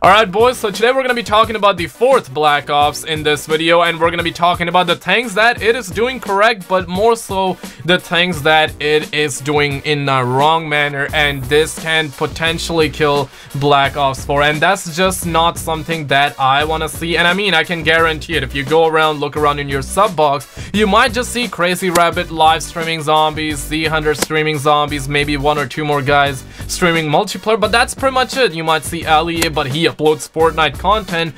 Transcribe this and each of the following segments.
Alright boys, so today we're going to be talking about the 4th Black Ops in this video, and we're going to be talking about the things that it is doing correct, but more so the things that it is doing in a wrong manner, and this can potentially kill Black Ops 4, and that's just not something that I want to see. And I mean, I can guarantee it, if you go around, look around in your sub box, you might just see Crazy Rabbit live streaming zombies, Z100 streaming zombies, maybe 1 or 2 more guys streaming multiplayer, but that's pretty much it. You might see Elliot, but he uploads Fortnite content.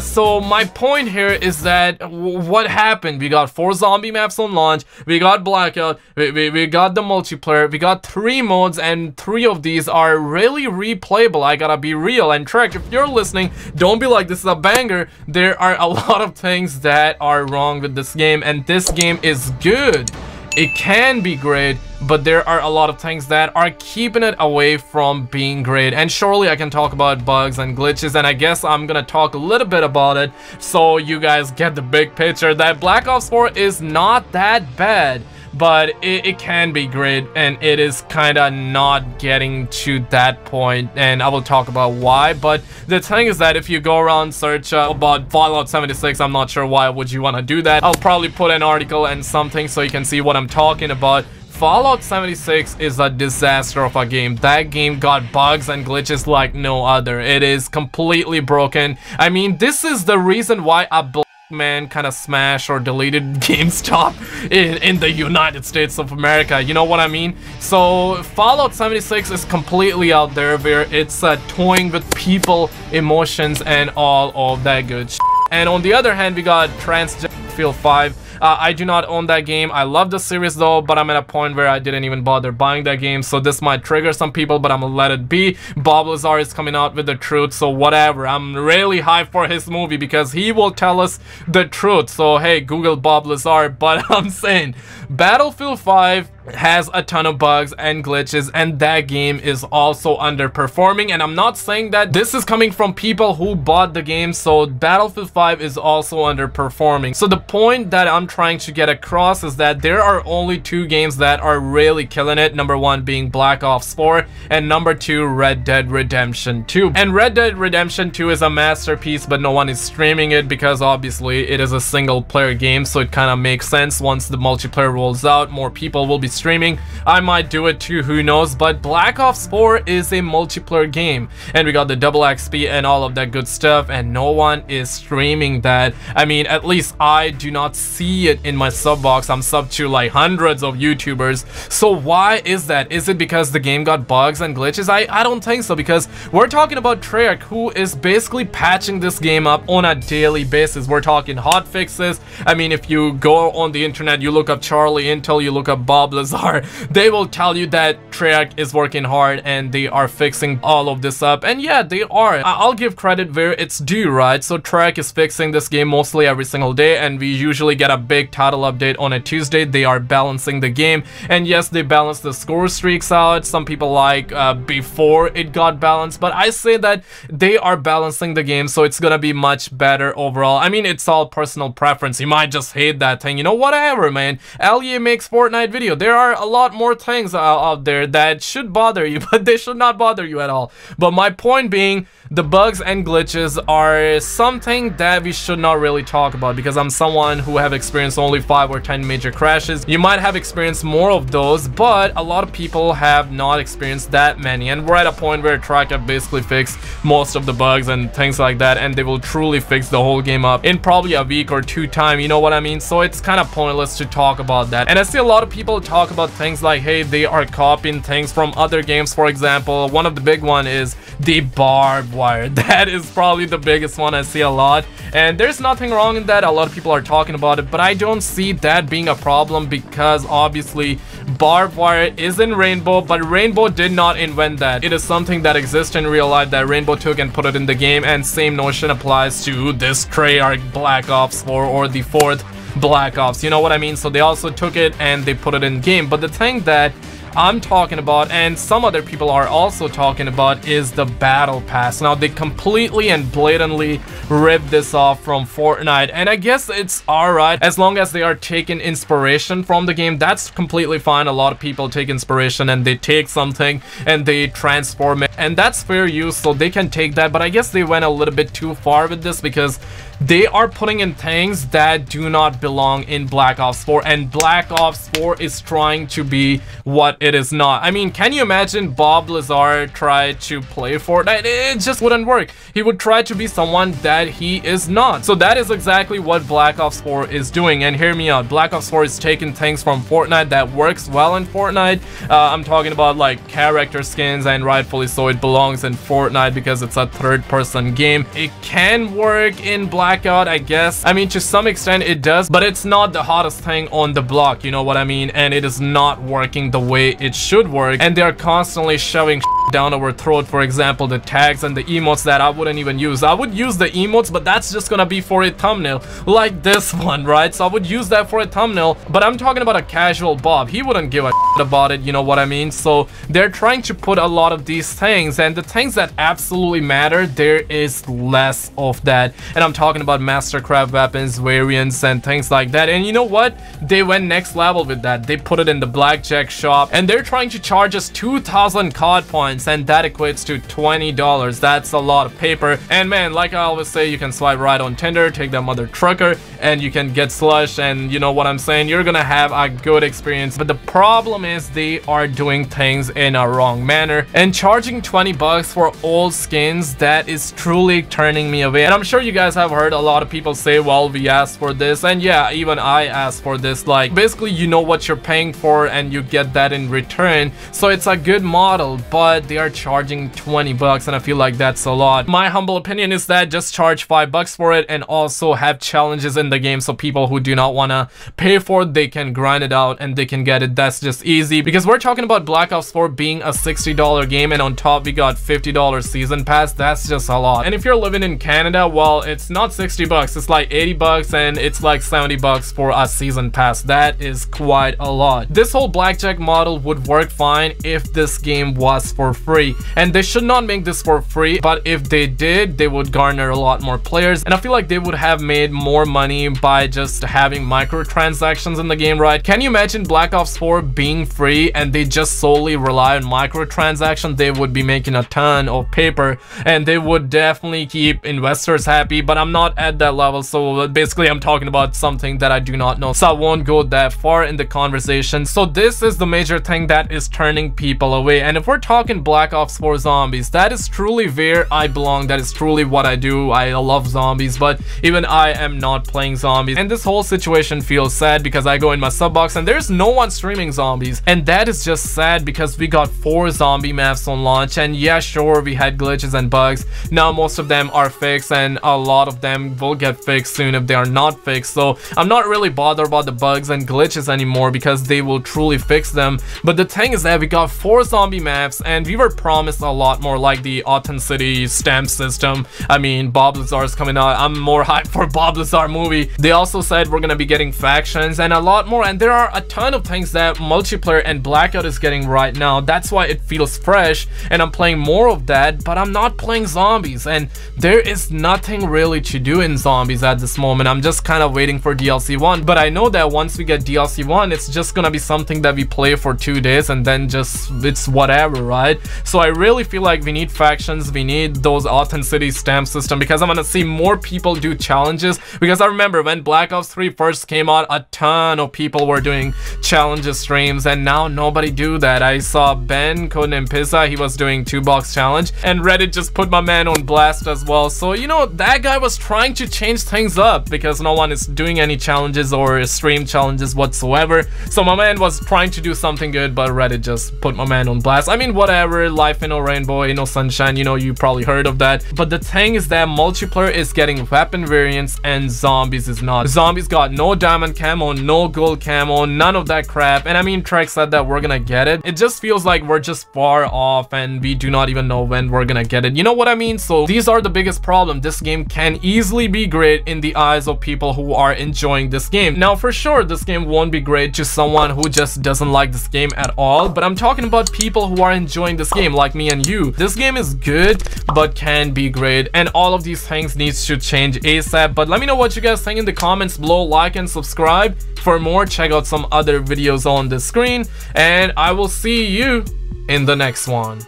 So my point here is that what happened? We got 4 zombie maps on launch, we got Blackout, we got the multiplayer, we got 3 modes, and 3 of these are really replayable. I gotta be real. And Treyarch, if you're listening, don't be like this is a banger. There are a lot of things that are wrong with this game, and this game is good. It can be great, but there are a lot of things that are keeping it away from being great. And surely I can talk about bugs and glitches, and I guess I'm gonna talk a little bit about it so you guys get the big picture that Black Ops 4 is not that bad, but it can be great, and it is kind of not getting to that point, and I will talk about why. But the thing is that if you go around search about Fallout 76, I'm not sure why would you want to do that. I'll probably put an article and something so you can see what I'm talking about. Fallout 76 is a disaster of a game. That game got bugs and glitches like no other. It is completely broken. I mean, this is the reason why a man kind of smashed or deleted GameStop in the United States of America, you know what I mean? So Fallout 76 is completely out there where it's toying with people, emotions, and all of that good shit. And on the other hand, we got Battlefield 5. I do not own that game. I love the series though, but I'm at a point where I didn't even bother buying that game, so this might trigger some people, but I'm gonna let it be. Bob Lazar is coming out with the truth, so whatever. I'm really hyped for his movie because he will tell us the truth. So hey, Google Bob Lazar. But I'm saying Battlefield 5 has a ton of bugs and glitches, and that game is also underperforming. And I'm not saying that this is coming from people who bought the game, so Battlefield 5 is also underperforming. So the point that I'm trying to get across is that there are only 2 games that are really killing it, number 1 being Black Ops 4 and number 2 Red Dead Redemption 2. And Red Dead Redemption 2 is a masterpiece, but no one is streaming it because obviously it is a single player game, so it kind of makes sense. Once the multiplayer rolls out, more people will be streaming. I might do it too, who knows. But Black Ops 4 is a multiplayer game, and we got the double XP and all of that good stuff, and no one is streaming that. I mean, at least I do not see it in my sub box. I'm sub to like hundreds of YouTubers. So why is that? Is it because the game got bugs and glitches? I don't think so, because we're talking about Treyarch, who is basically patching this game up on a daily basis. We're talking hot fixes. I mean, if you go on the internet, you look up Charlie Intel, you look up Bob Lazar, they will tell you that Treyarch is working hard and they are fixing all of this up. And yeah, they are. I'll give credit where it's due, right? So Treyarch is fixing this game mostly every single day, and we usually get a big title update on a Tuesday. They are balancing the game, and yes, they balance the score streaks out. Some people like before it got balanced, but I say that they are balancing the game, so it's gonna be much better overall. I mean, it's all personal preference. You might just hate that thing, you know, whatever, man. LA makes Fortnite video. There are a lot more things out there that should bother you, but they should not bother you at all. But my point being, the bugs and glitches are something that we should not really talk about, because I'm someone who have experienced only 5 or 10 major crashes. You might have experienced more of those, but a lot of people have not experienced that many, and we're at a point where Treyarch have basically fixed most of the bugs and things like that, and they will truly fix the whole game up in probably a week or 2 time, you know what I mean? So it's kind of pointless to talk about that. And I see a lot of people talk about things like, hey, they are copying things from other games. For example, one of the big one is the barbed wire. That is probably the biggest one I see a lot, and there's nothing wrong in that. A lot of people are talking about it, but I don't see that being a problem, because obviously barbed wire is in Rainbow, but Rainbow did not invent that. It is something that exists in real life that Rainbow took and put it in the game, and same notion applies to this Treyarch Black Ops 4 or the 4th Black Ops, you know what I mean? So they also took it and they put it in game. But the thing that I'm talking about, and some other people are also talking about, is the Battle Pass. Now, they completely and blatantly ripped this off from Fortnite, and I guess it's alright as long as they are taking inspiration from the game. That's completely fine. A lot of people take inspiration and they take something and they transform it, and that's fair use, so they can take that. But I guess they went a little bit too far with this, because they are putting in things that do not belong in Black Ops 4, and Black Ops 4 is trying to be what it is not. I mean, can you imagine Bob Lazar tried to play Fortnite? It just wouldn't work. He would try to be someone that he is not. So that is exactly what Black Ops 4 is doing, and hear me out. Black Ops 4 is taking things from Fortnite that works well in Fortnite. I'm talking about like character skins, and rightfully so, it belongs in Fortnite because it's a third-person game. It can work in Blackout, I guess. I mean, to some extent it does, but it's not the hottest thing on the block, you know what I mean? And it is not working the way it should work, and they're constantly shoving down our throat. For example, the tags and the emotes that I wouldn't even use. I would use the emotes, but that's just gonna be for a thumbnail, like this one, right? So I would use that for a thumbnail, but I'm talking about a casual Bob. He wouldn't give a about it, you know what I mean? So they're trying to put a lot of these things, and the things that absolutely matter, there is less of that. And I'm talking about Mastercraft weapons, variants, and things like that. And you know what? They went next level with that. They put it in the blackjack shop, and they're trying to charge us 2,000 COD points, and that equates to $20. That's a lot of paper. And man, like I always say, you can swipe right on Tinder, take that mother trucker, and you can get slush, and you know what I'm saying? You're gonna have a good experience. But the problem is they are doing things in a wrong manner, and charging 20 bucks for old skins, that is truly turning me away. And I'm sure you guys have heard a lot of people say, well, we asked for this, and yeah, even I asked for this. Like, basically, you know what you're paying for and you get that in return, so it's a good model, but they are charging 20 bucks, and I feel like that's a lot. My humble opinion is that just charge 5 bucks for it, and also have challenges in the game, so people who do not want to pay for it, they can grind it out and they can get it. That's just easy, because we're talking about Black Ops 4 being a $60 game, and on top we got $50 season pass. That's just a lot. And if you're living in Canada, well, it's not 60 bucks, it's like 80 bucks, and it's like 70 bucks for a season pass. That is quite a lot. This whole blackjack model would work fine if this game was for free, and they should not make this for free, but if they did, they would garner a lot more players, and I feel like they would have made more money by just having microtransactions in the game, right? Can you imagine Black Ops 4 being free and they just solely rely on microtransactions? They would be making a ton of paper, and they would definitely keep investors happy, but I'm not at that level, so basically I'm talking about something that I do not know, so I won't go that far in the conversation. So this is the major thing that is turning people away. And if we're talking Black Ops 4 zombies, that is truly where I belong. That is truly what I do. I love zombies, but even I am not playing zombies, and this whole situation feels sad because I go in my sub box and there's no one streaming zombies, and that is just sad because we got 4 zombie maps on launch, and yeah, sure, we had glitches and bugs. Now most of them are fixed, and a lot of them will get fixed soon if they are not fixed, so I'm not really bothered about the bugs and glitches anymore because they will truly fix them. But the thing is that we got 4 zombie maps, and we were promised a lot more, like the authenticity stamp system. I mean, Bob Lazar is coming out. I'm more hyped for Bob Lazar movie. They also said we're gonna be getting factions and a lot more, and there are a ton of things that multiplayer and Blackout is getting right now. That's why it feels fresh, and I'm playing more of that, but I'm not playing zombies, and there is nothing really to do in zombies at this moment. I'm just kind of waiting for DLC 1, but I know that once we get DLC 1, it's just gonna be something that we play for 2 days and then just it's whatever, right? So I really feel like we need factions, we need those authenticity stamp system, because I'm gonna see more people do challenges. Because I remember when Black Ops 3 first came out, a ton of people were doing challenges streams, and now nobody do that. I saw Ben Codename Pizza, he was doing 2-box challenge, and Reddit just put my man on blast as well. So you know, that guy was trying to change things up because no one is doing any challenges or stream challenges whatsoever. So my man was trying to do something good, but Reddit just put my man on blast. I mean, whatever, life ain't no rainbow, ain't no sunshine, you know, you probably heard of that. But the thing is that multiplayer is getting weapon variants and zombies is not. Zombies got no diamond camo, no gold camo, none of that crap. And I mean, Trek said that we're gonna get it. It just feels like we're just far off and we do not even know when we're gonna get it, you know what I mean? So these are the biggest problem. This game can easily easily be great in the eyes of people who are enjoying this game. Now, for sure, this game won't be great to someone who just doesn't like this game at all, but I'm talking about people who are enjoying this game like me and you. This game is good, but can be great, and all of these things needs to change ASAP. But let me know what you guys think in the comments below. Like and subscribe for more. Check out some other videos on the screen, and I will see you in the next one.